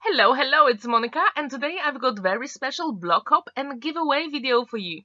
Hello, it's Monica, and today I've got very special block hop and giveaway video for you.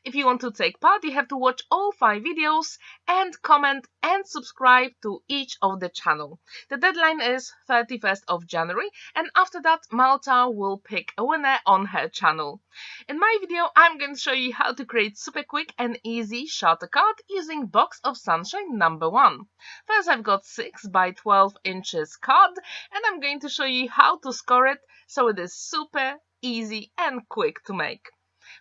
If you want to take part, you have to watch all 5 videos and comment and subscribe to each of the channel. The deadline is 31st of January, and after that Marta will pick a winner on her channel. In my video, I'm going to show you how to create super quick and easy shatter card using Box of Sunshine number 1. First, I've got 6 by 12 inches card, and I'm going to show you how to score it so it is super easy and quick to make.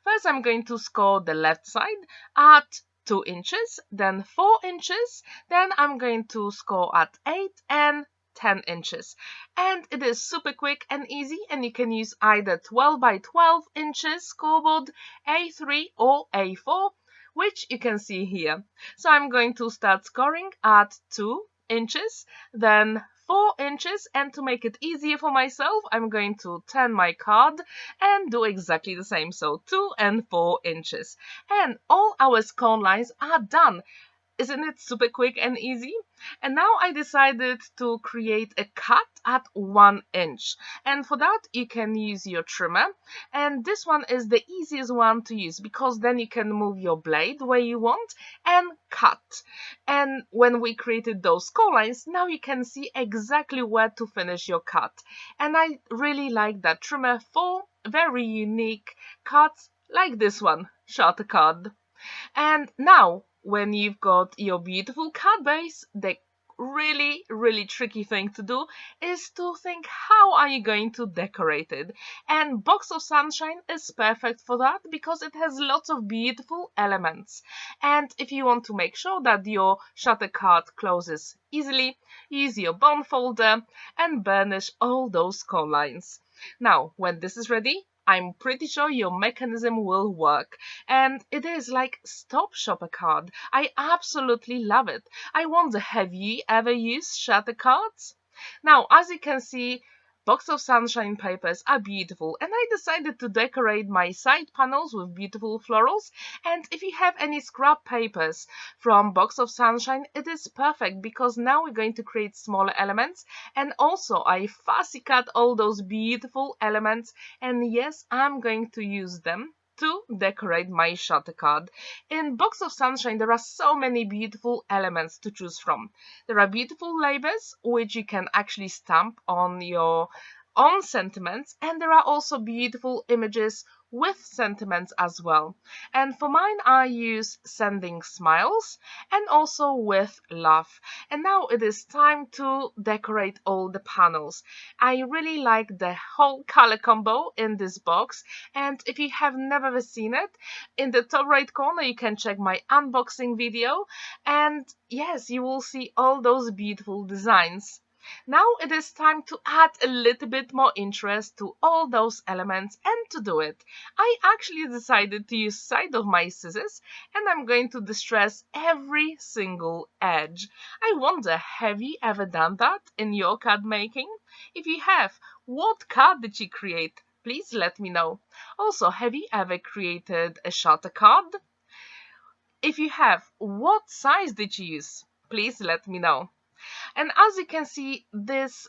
First, I'm going to score the left side at 2 inches, then 4 inches, then I'm going to score at 8 and 10 inches. And it is super quick and easy, and you can use either 12 by 12 inches scoreboard, A3 or A4, which you can see here. So I'm going to start scoring at 2 inches, then 4 inches, and to make it easier for myself, I'm going to turn my card and do exactly the same, so 2 and 4 inches. And all our score lines are done. Isn't it super quick and easy? And now I decided to create a cut at 1 inch. And for that, you can use your trimmer. And this one is the easiest one to use because then you can move your blade where you want and cut. And when we created those score lines, now you can see exactly where to finish your cut. And I really like that trimmer for very unique cuts like this one, shatter card. And now, when you've got your beautiful card base, the really tricky thing to do is to think how are you going to decorate it. And Box of Sunshine is perfect for that because it has lots of beautiful elements. And if you want to make sure that your shutter card closes easily, use your bond folder and burnish all those score lines. Now, when this is ready, I'm pretty sure your mechanism will work. And it is like stop shopper card. I absolutely love it. I wonder, have you ever used shatter cards? Now, as you can see, Box of Sunshine papers are beautiful, and I decided to decorate my side panels with beautiful florals. And if you have any scrap papers from Box of Sunshine, it is perfect because now we're going to create smaller elements. And also I fussy cut all those beautiful elements, and yes, I'm going to use them to decorate my shutter card. In Box of Sunshine, there are so many beautiful elements to choose from. There are beautiful labels, which you can actually stamp on your own sentiments, and there are also beautiful images with sentiments as well. And for mine, I use sending smiles and also with love. And now it is time to decorate all the panels. I really like the whole color combo in this box, and if you have never seen it, in the top right corner you can check my unboxing video, and yes, you will see all those beautiful designs. Now it is time to add a little bit more interest to all those elements, and to do it, I actually decided to use side of my scissors, and I'm going to distress every single edge. I wonder, have you ever done that in your card making? If you have, what card did you create? Please let me know. Also, have you ever created a shatter card? If you have, what size did you use? Please let me know. And as you can see, this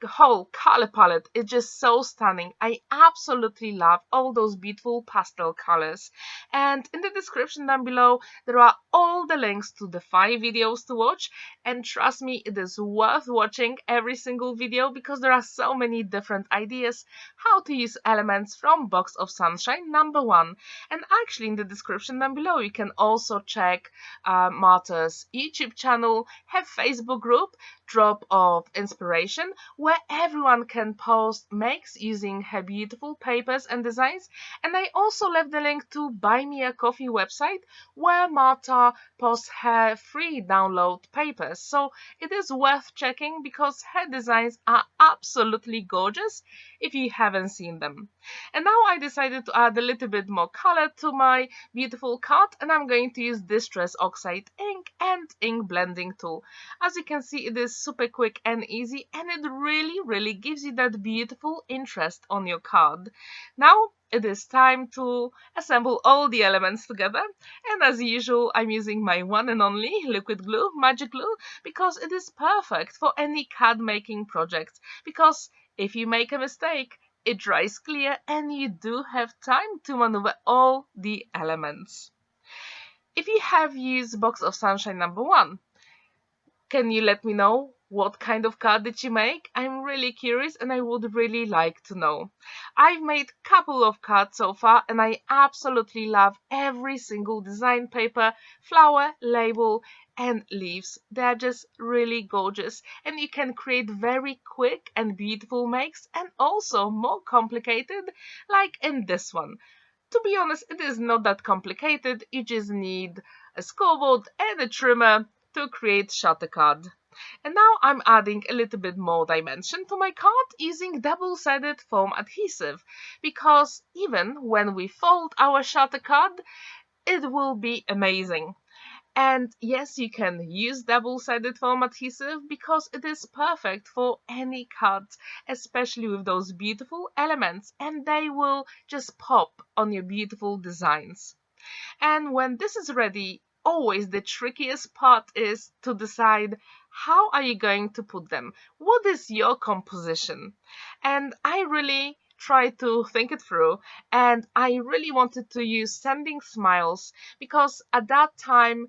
whole color palette is just so stunning. I absolutely love all those beautiful pastel colors. And in the description down below, there are all the links to the 5 videos to watch. And trust me, it is worth watching every single video because there are so many different ideas how to use elements from Box of Sunshine number 1. And actually, in the description down below, you can also check Marta's YouTube channel, her Facebook group, Drop of Inspiration, where everyone can post makes using her beautiful papers and designs. And I also left the link to Buy Me a Coffee website, where Marta posts her free download papers. So it is worth checking because her designs are absolutely gorgeous if you haven't seen them. And now I decided to add a little bit more color to my beautiful card, and I'm going to use Distress Oxide ink and ink blending tool. As you can see, it is super quick and easy, and it really gives you that beautiful interest on your card. Now it is time to assemble all the elements together, and as usual, I'm using my one and only liquid glue, magic glue, because it is perfect for any card making project, because if you make a mistake, it dries clear and you do have time to maneuver all the elements. If you have used Box of Sunshine number 1, can you let me know what kind of card did you make? I'm really curious and I would really like to know. I've made a couple of cards so far and I absolutely love every single design paper, flower, label and leaves. They're just really gorgeous and you can create very quick and beautiful makes and also more complicated like in this one. To be honest, it is not that complicated, you just need a scoreboard and a trimmer to create shutter card. And now I'm adding a little bit more dimension to my card using double-sided foam adhesive, because even when we fold our shutter card, it will be amazing. And yes, you can use double-sided foam adhesive because it is perfect for any cards, especially with those beautiful elements, and they will just pop on your beautiful designs. And when this is ready, always the trickiest part is to decide how are you going to put them? What is your composition? And I really tried to think it through and I really wanted to use sending smiles because at that time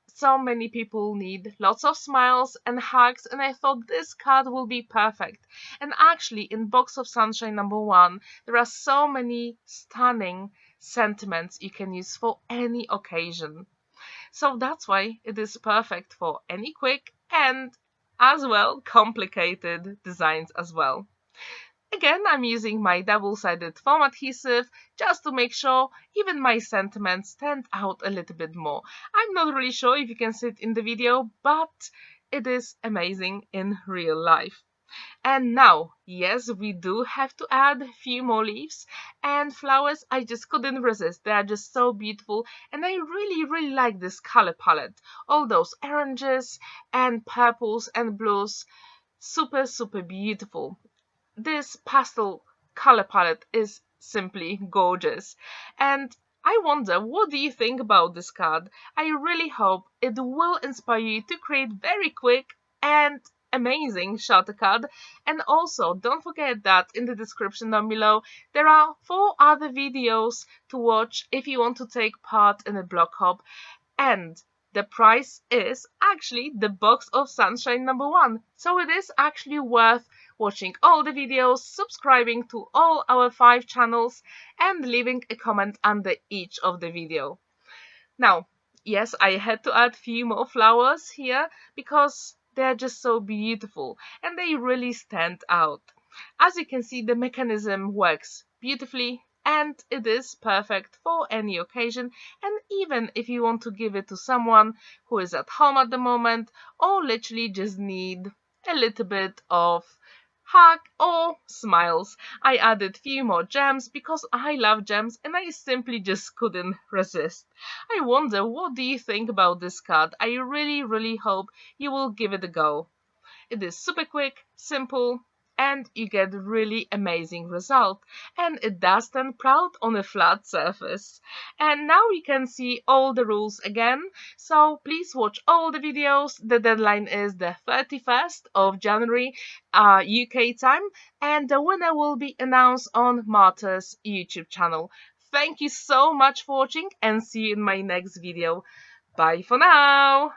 so many people need lots of smiles and hugs and I thought this card will be perfect. And actually in Box of Sunshine number 1 there are so many stunning sentiments you can use for any occasion. So that's why it is perfect for any quick and as well complicated designs as well. Again, I'm using my double-sided foam adhesive just to make sure even my sentiments stand out a little bit more. I'm not really sure if you can see it in the video, but it is amazing in real life. And now, yes, we do have to add a few more leaves and flowers. I just couldn't resist. They are just so beautiful and I really like this color palette. All those oranges and purples and blues. Super beautiful. This pastel color palette is simply gorgeous. And I wonder, what do you think about this card? I really hope it will inspire you to create very quick and amazing shutter card. And also don't forget that in the description down below there are 4 other videos to watch if you want to take part in a block hop, and the price is actually the Box of Sunshine number 1, so it is actually worth watching all the videos, subscribing to all our 5 channels and leaving a comment under each of the video. Now, yes, I had to add a few more flowers here because they're just so beautiful and they really stand out. As you can see, the mechanism works beautifully and it is perfect for any occasion, and even if you want to give it to someone who is at home at the moment or literally just need a little bit of hug or smiles. I added few more gems because I love gems and I simply just couldn't resist. I wonder, what do you think about this card? I really hope you will give it a go. It is super quick, simple, and you get really amazing result, and it does stand proud on a flat surface. And now you can see all the rules again, so please watch all the videos. The deadline is the 31st of January UK time, and the winner will be announced on Marta's YouTube channel. Thank you so much for watching and see you in my next video. Bye for now!